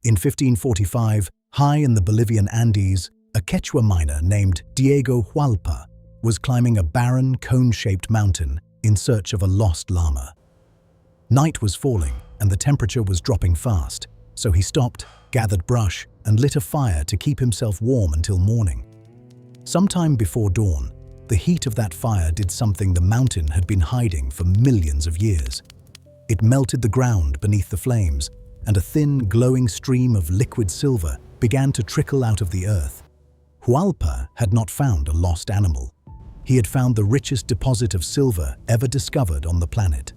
In 1545, high in the Bolivian Andes, a Quechua miner named Diego Hualpa was climbing a barren, cone-shaped mountain in search of a lost llama. Night was falling and the temperature was dropping fast, so he stopped, gathered brush, and lit a fire to keep himself warm until morning. Sometime before dawn, the heat of that fire did something the mountain had been hiding for millions of years. It melted the ground beneath the flames, and a thin, glowing stream of liquid silver began to trickle out of the earth. Hualpa had not found a lost animal. He had found the richest deposit of silver ever discovered on the planet.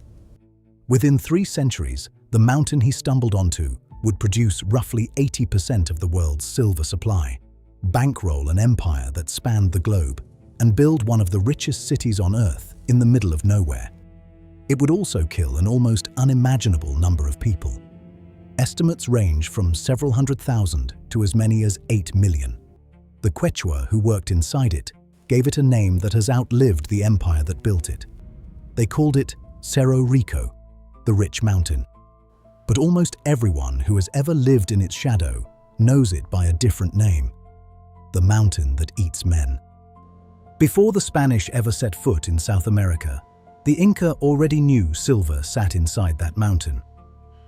Within 3 centuries, the mountain he stumbled onto would produce roughly 80% of the world's silver supply, bankroll an empire that spanned the globe, and build one of the richest cities on Earth in the middle of nowhere. It would also kill an almost unimaginable number of people. Estimates range from several hundred thousand to as many as 8 million. The Quechua who worked inside it gave it a name that has outlived the empire that built it. They called it Cerro Rico, the rich mountain. But almost everyone who has ever lived in its shadow knows it by a different name: the mountain that eats men. Before the Spanish ever set foot in South America, the Inca already knew silver sat inside that mountain.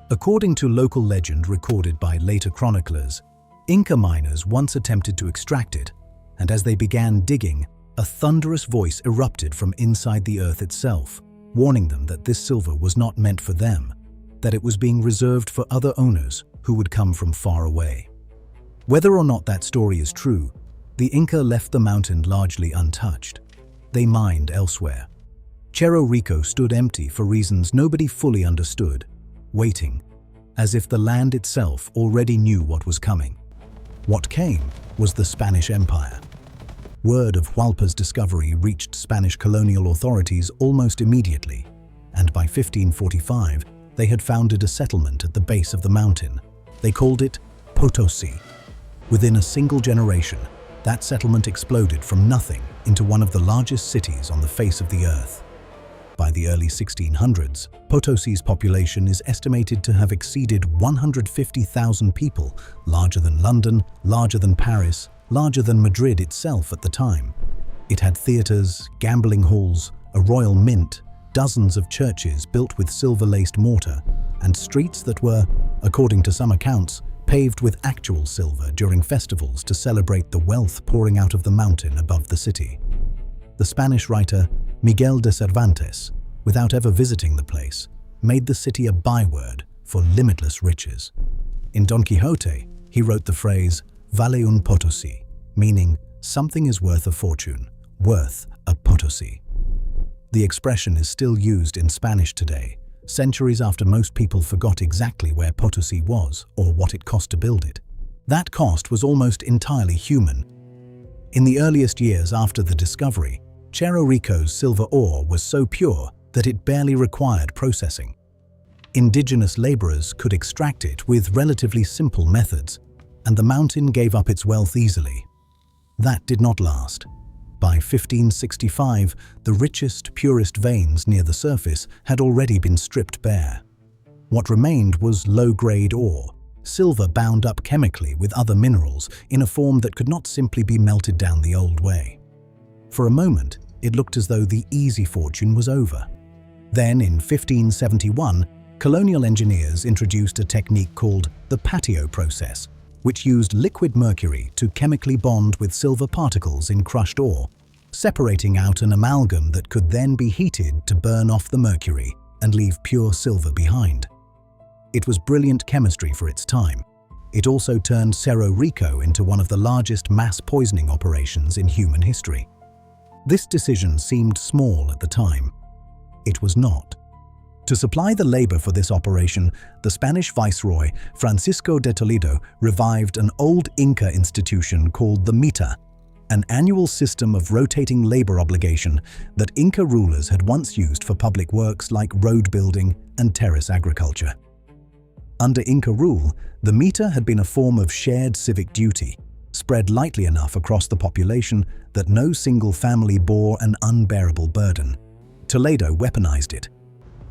According to local legend recorded by later chroniclers, Inca miners once attempted to extract it, and as they began digging, a thunderous voice erupted from inside the earth itself, warning them that this silver was not meant for them, that it was being reserved for other owners who would come from far away. Whether or not that story is true, the Inca left the mountain largely untouched. They mined elsewhere. Cerro Rico stood empty for reasons nobody fully understood, waiting, as if the land itself already knew what was coming. What came was the Spanish Empire. Word of Hualpa's discovery reached Spanish colonial authorities almost immediately, and by 1545, they had founded a settlement at the base of the mountain. They called it Potosi. Within a single generation, that settlement exploded from nothing into one of the largest cities on the face of the earth. By the early 1600s, Potosi's population is estimated to have exceeded 150,000 people, larger than London, larger than Paris, larger than Madrid itself at the time. It had theaters, gambling halls, a royal mint, dozens of churches built with silver-laced mortar, and streets that were, according to some accounts, paved with actual silver during festivals to celebrate the wealth pouring out of the mountain above the city. The Spanish writer Miguel de Cervantes, without ever visiting the place, made the city a byword for limitless riches. In Don Quixote, he wrote the phrase, "Vale un Potosi," meaning something is worth a fortune, worth a Potosi. The expression is still used in Spanish today, centuries after most people forgot exactly where Potosi was or what it cost to build it. That cost was almost entirely human. In the earliest years after the discovery, Cerro Rico's silver ore was so pure that it barely required processing. Indigenous laborers could extract it with relatively simple methods, and the mountain gave up its wealth easily. That did not last. By 1565, the richest, purest veins near the surface had already been stripped bare. What remained was low-grade ore, silver bound up chemically with other minerals in a form that could not simply be melted down the old way. For a moment, it looked as though the easy fortune was over. Then, in 1571, colonial engineers introduced a technique called the patio process, which used liquid mercury to chemically bond with silver particles in crushed ore, separating out an amalgam that could then be heated to burn off the mercury and leave pure silver behind. It was brilliant chemistry for its time. It also turned Cerro Rico into one of the largest mass poisoning operations in human history. This decision seemed small at the time. It was not. To supply the labor for this operation, the Spanish viceroy, Francisco de Toledo, revived an old Inca institution called the mita, an annual system of rotating labor obligation that Inca rulers had once used for public works like road building and terrace agriculture. Under Inca rule, the mita had been a form of shared civic duty, spread lightly enough across the population that no single family bore an unbearable burden. Toledo weaponized it.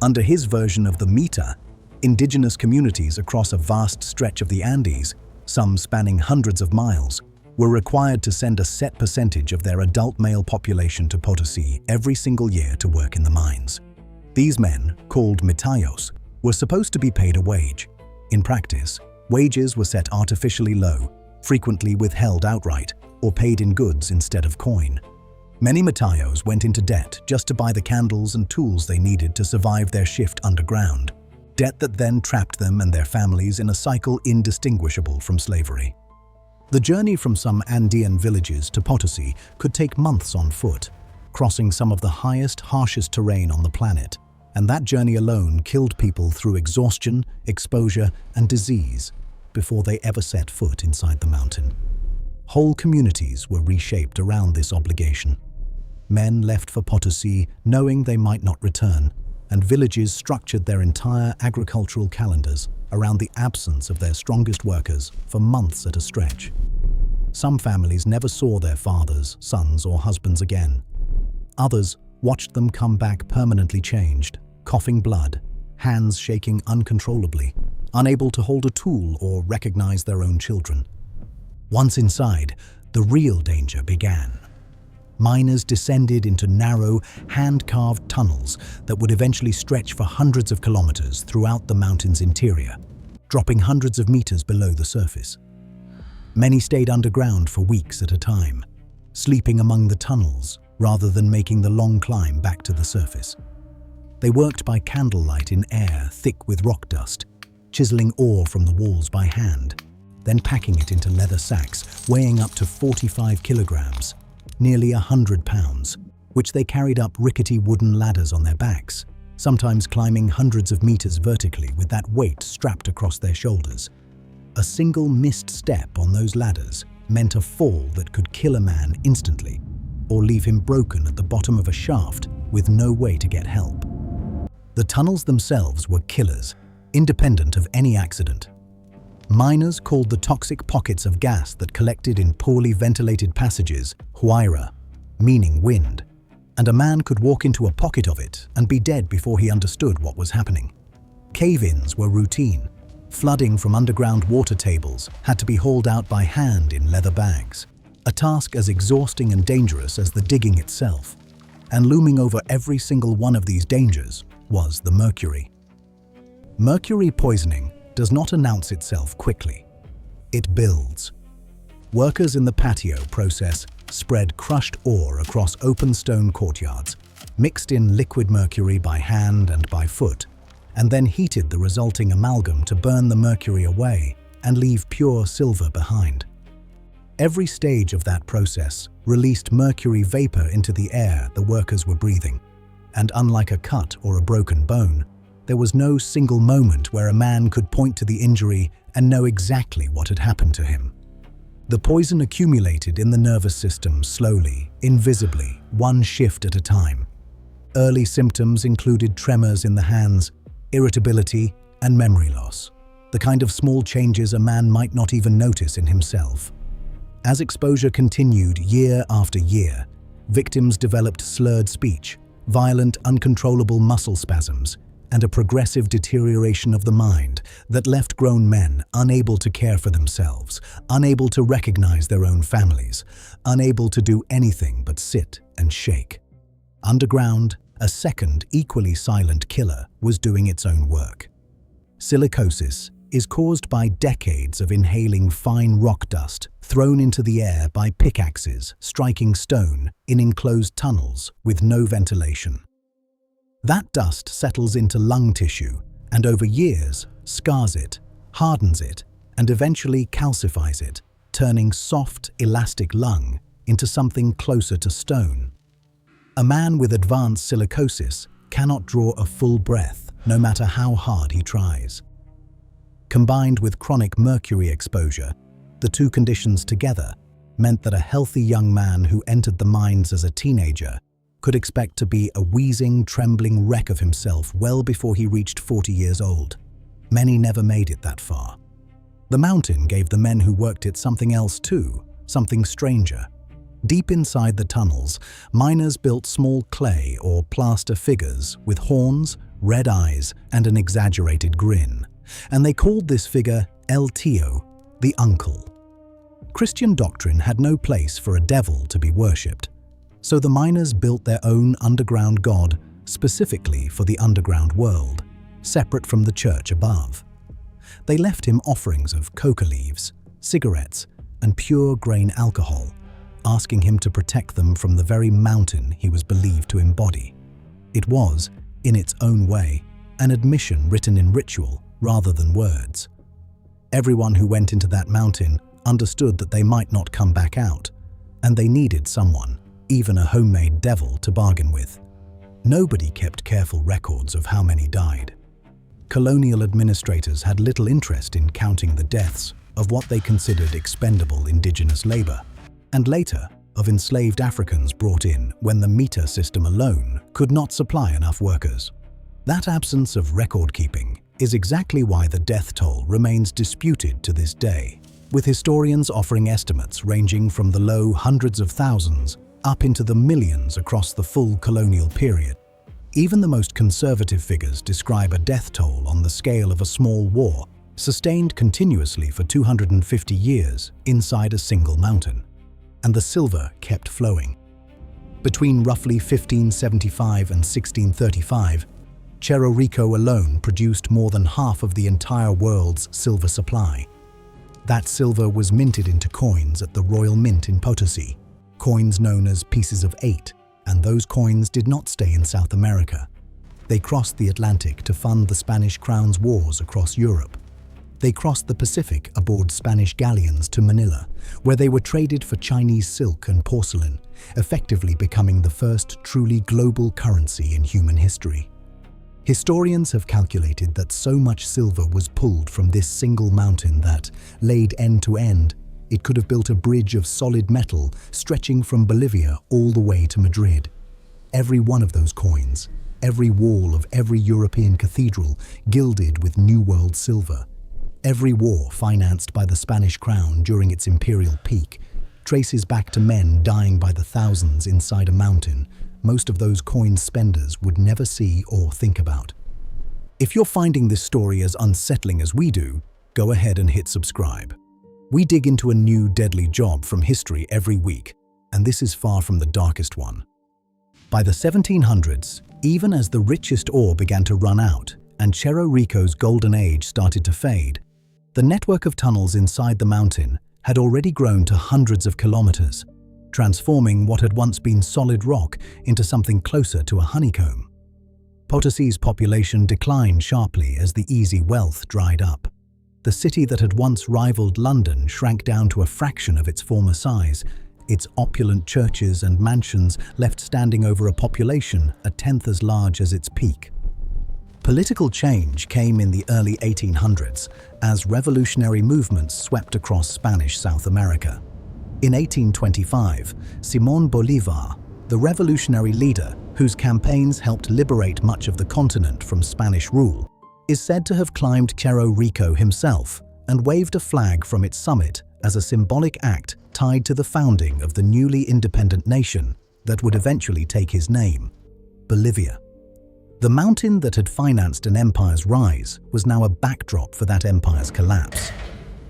Under his version of the mita, Indigenous communities across a vast stretch of the Andes, some spanning hundreds of miles, were required to send a set percentage of their adult male population to Potosí every single year to work in the mines. These men, called mitayos, were supposed to be paid a wage. In practice, wages were set artificially low, frequently withheld outright, or paid in goods instead of coin. Many mitayos went into debt just to buy the candles and tools they needed to survive their shift underground, debt that then trapped them and their families in a cycle indistinguishable from slavery. The journey from some Andean villages to Potosí could take months on foot, crossing some of the highest, harshest terrain on the planet, and that journey alone killed people through exhaustion, exposure, and disease before they ever set foot inside the mountain. Whole communities were reshaped around this obligation. Men left for Potosí knowing they might not return, and villages structured their entire agricultural calendars around the absence of their strongest workers for months at a stretch. Some families never saw their fathers, sons, or husbands again. Others watched them come back permanently changed, coughing blood, hands shaking uncontrollably, unable to hold a tool or recognize their own children. Once inside, the real danger began. Miners descended into narrow, hand-carved tunnels that would eventually stretch for hundreds of kilometers throughout the mountain's interior, dropping hundreds of meters below the surface. Many stayed underground for weeks at a time, sleeping among the tunnels rather than making the long climb back to the surface. They worked by candlelight in air thick with rock dust, chiseling ore from the walls by hand, then packing it into leather sacks weighing up to 45 kilograms, nearly 100 pounds, which they carried up rickety wooden ladders on their backs, sometimes climbing hundreds of meters vertically with that weight strapped across their shoulders. A single missed step on those ladders meant a fall that could kill a man instantly, or leave him broken at the bottom of a shaft with no way to get help. The tunnels themselves were killers, independent of any accident. Miners called the toxic pockets of gas that collected in poorly ventilated passages huayra, meaning wind, and a man could walk into a pocket of it and be dead before he understood what was happening. Cave-ins were routine. Flooding from underground water tables had to be hauled out by hand in leather bags, a task as exhausting and dangerous as the digging itself. And looming over every single one of these dangers was the mercury. Mercury poisoning does not announce itself quickly. It builds. Workers in the patio process spread crushed ore across open stone courtyards, mixed in liquid mercury by hand and by foot, and then heated the resulting amalgam to burn the mercury away and leave pure silver behind. Every stage of that process released mercury vapor into the air the workers were breathing, and unlike a cut or a broken bone, there was no single moment where a man could point to the injury and know exactly what had happened to him. The poison accumulated in the nervous system slowly, invisibly, one shift at a time. Early symptoms included tremors in the hands, irritability, and memory loss, the kind of small changes a man might not even notice in himself. As exposure continued year after year, victims developed slurred speech, violent, uncontrollable muscle spasms, and a progressive deterioration of the mind that left grown men unable to care for themselves, unable to recognize their own families, unable to do anything but sit and shake. Underground, a second, equally silent killer was doing its own work. Silicosis is caused by decades of inhaling fine rock dust thrown into the air by pickaxes striking stone in enclosed tunnels with no ventilation. That dust settles into lung tissue and over years scars it, hardens it, and eventually calcifies it, turning soft, elastic lung into something closer to stone. A man with advanced silicosis cannot draw a full breath no matter how hard he tries. Combined with chronic mercury exposure, the two conditions together meant that a healthy young man who entered the mines as a teenager could expect to be a wheezing, trembling wreck of himself well before he reached 40 years old. Many never made it that far. The mountain gave the men who worked it something else too, something stranger. Deep inside the tunnels, miners built small clay or plaster figures with horns, red eyes, and an exaggerated grin, and they called this figure El Tío, the uncle. Christian doctrine had no place for a devil to be worshipped, so the miners built their own underground god specifically for the underground world, separate from the church above. They left him offerings of coca leaves, cigarettes, and pure grain alcohol, asking him to protect them from the very mountain he was believed to embody. It was, in its own way, an admission written in ritual rather than words. Everyone who went into that mountain understood that they might not come back out, and they needed someone, even a homemade devil, to bargain with. Nobody kept careful records of how many died. Colonial administrators had little interest in counting the deaths of what they considered expendable indigenous labor, and later of enslaved Africans brought in when the meter system alone could not supply enough workers. That absence of record-keeping is exactly why the death toll remains disputed to this day, with historians offering estimates ranging from the low hundreds of thousands up into the millions across the full colonial period. Even the most conservative figures describe a death toll on the scale of a small war sustained continuously for 250 years inside a single mountain. And the silver kept flowing. Between roughly 1575 and 1635, Cerro Rico alone produced more than half of the entire world's silver supply. That silver was minted into coins at the Royal Mint in Potosi, coins known as pieces of 8, and those coins did not stay in South America. They crossed the Atlantic to fund the Spanish crown's wars across Europe. They crossed the Pacific aboard Spanish galleons to Manila, where they were traded for Chinese silk and porcelain, effectively becoming the first truly global currency in human history. Historians have calculated that so much silver was pulled from this single mountain that, laid end to end, it could have built a bridge of solid metal stretching from Bolivia all the way to Madrid. Every one of those coins, every wall of every European cathedral gilded with New World silver, every war financed by the Spanish crown during its imperial peak, traces back to men dying by the thousands inside a mountain most of those coin spenders would never see or think about. If you're finding this story as unsettling as we do, go ahead and hit subscribe. We dig into a new deadly job from history every week, and this is far from the darkest one. By the 1700s, even as the richest ore began to run out and Cerro Rico's golden age started to fade, the network of tunnels inside the mountain had already grown to hundreds of kilometers, transforming what had once been solid rock into something closer to a honeycomb. Potosi's population declined sharply as the easy wealth dried up. The city that had once rivaled London shrank down to a fraction of its former size, its opulent churches and mansions left standing over a population a tenth as large as its peak. Political change came in the early 1800s as revolutionary movements swept across Spanish South America. In 1825, Simón Bolívar, the revolutionary leader whose campaigns helped liberate much of the continent from Spanish rule, is said to have climbed Cerro Rico himself and waved a flag from its summit as a symbolic act tied to the founding of the newly independent nation that would eventually take his name, Bolivia. The mountain that had financed an empire's rise was now a backdrop for that empire's collapse.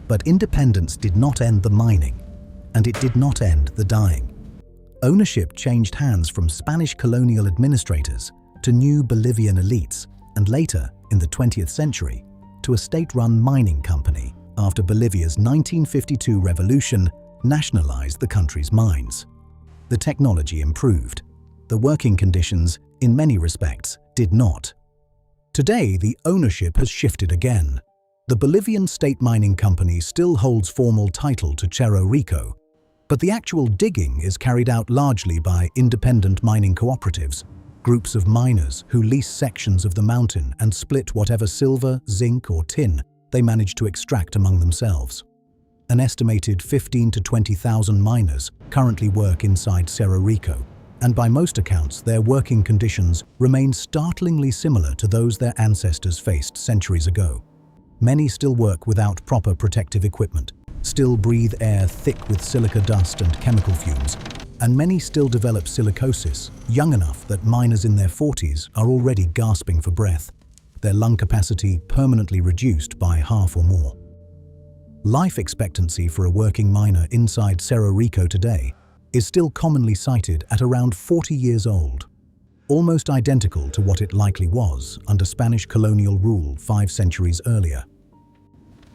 But independence did not end the mining, and it did not end the dying. Ownership changed hands from Spanish colonial administrators to new Bolivian elites, and later, in the 20th century, to a state-run mining company after Bolivia's 1952 revolution nationalized the country's mines. The technology improved. The working conditions, in many respects, did not. Today, the ownership has shifted again. The Bolivian state mining company still holds formal title to Cerro Rico, but the actual digging is carried out largely by independent mining cooperatives, groups of miners who lease sections of the mountain and split whatever silver, zinc, or tin they manage to extract among themselves. An estimated 15,000 to 20,000 miners currently work inside Cerro Rico, and by most accounts their working conditions remain startlingly similar to those their ancestors faced centuries ago. Many still work without proper protective equipment, still breathe air thick with silica dust and chemical fumes, and many still develop silicosis, young enough that miners in their 40s are already gasping for breath, their lung capacity permanently reduced by half or more. Life expectancy for a working miner inside Cerro Rico today is still commonly cited at around 40 years old, almost identical to what it likely was under Spanish colonial rule 5 centuries earlier.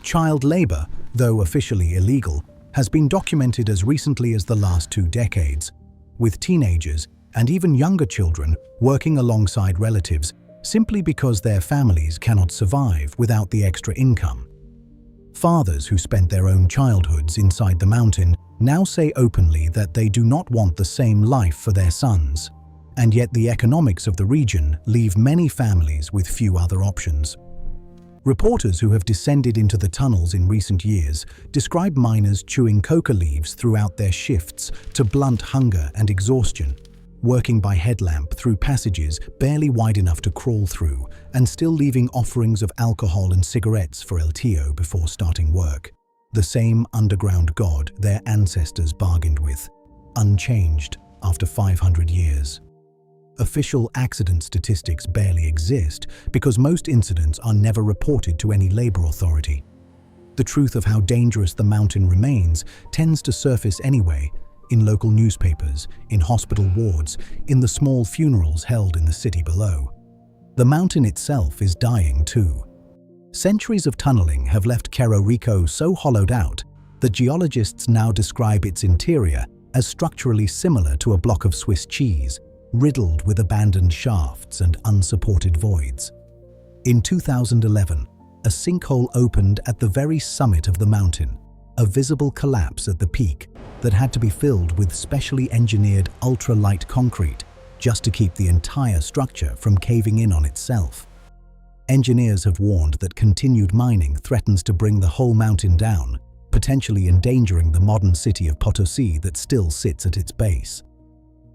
Child labor, though officially illegal, has been documented as recently as the last 2 decades, with teenagers and even younger children working alongside relatives simply because their families cannot survive without the extra income. Fathers who spent their own childhoods inside the mountain now say openly that they do not want the same life for their sons, and yet the economics of the region leave many families with few other options. Reporters who have descended into the tunnels in recent years describe miners chewing coca leaves throughout their shifts to blunt hunger and exhaustion, working by headlamp through passages barely wide enough to crawl through, and still leaving offerings of alcohol and cigarettes for El Tío before starting work. The same underground god their ancestors bargained with, unchanged after 500 years. Official accident statistics barely exist because most incidents are never reported to any labor authority. The truth of how dangerous the mountain remains tends to surface anyway, in local newspapers, in hospital wards, in the small funerals held in the city below. The mountain itself is dying too. Centuries of tunneling have left Cerro Rico so hollowed out that geologists now describe its interior as structurally similar to a block of Swiss cheese, riddled with abandoned shafts and unsupported voids. In 2011, a sinkhole opened at the very summit of the mountain, a visible collapse at the peak that had to be filled with specially engineered ultra-light concrete just to keep the entire structure from caving in on itself. Engineers have warned that continued mining threatens to bring the whole mountain down, potentially endangering the modern city of Potosí that still sits at its base.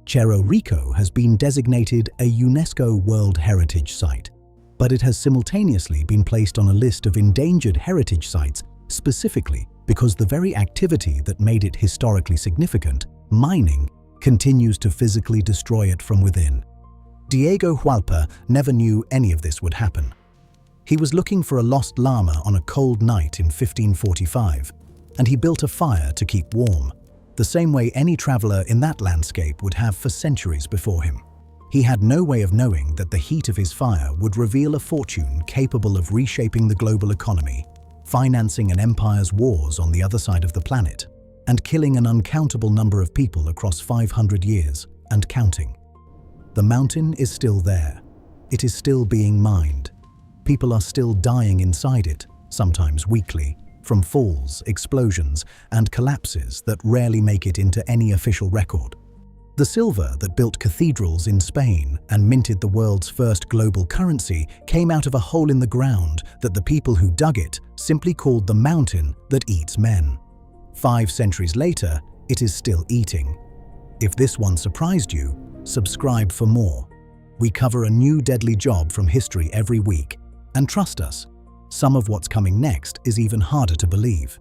Cerro Rico has been designated a UNESCO World Heritage Site, but it has simultaneously been placed on a list of endangered heritage sites specifically because the very activity that made it historically significant, mining, continues to physically destroy it from within. Diego Hualpa never knew any of this would happen. He was looking for a lost llama on a cold night in 1545, and he built a fire to keep warm, the same way any traveler in that landscape would have for centuries before him. He had no way of knowing that the heat of his fire would reveal a fortune capable of reshaping the global economy, financing an empire's wars on the other side of the planet, and killing an uncountable number of people across 500 years and counting. The mountain is still there. It is still being mined. People are still dying inside it, sometimes weekly, from falls, explosions, and collapses that rarely make it into any official record. The silver that built cathedrals in Spain and minted the world's first global currency came out of a hole in the ground that the people who dug it simply called the mountain that eats men. 5 centuries later, it is still eating. If this one surprised you, subscribe for more. We cover a new deadly job from history every week, and trust us, some of what's coming next is even harder to believe.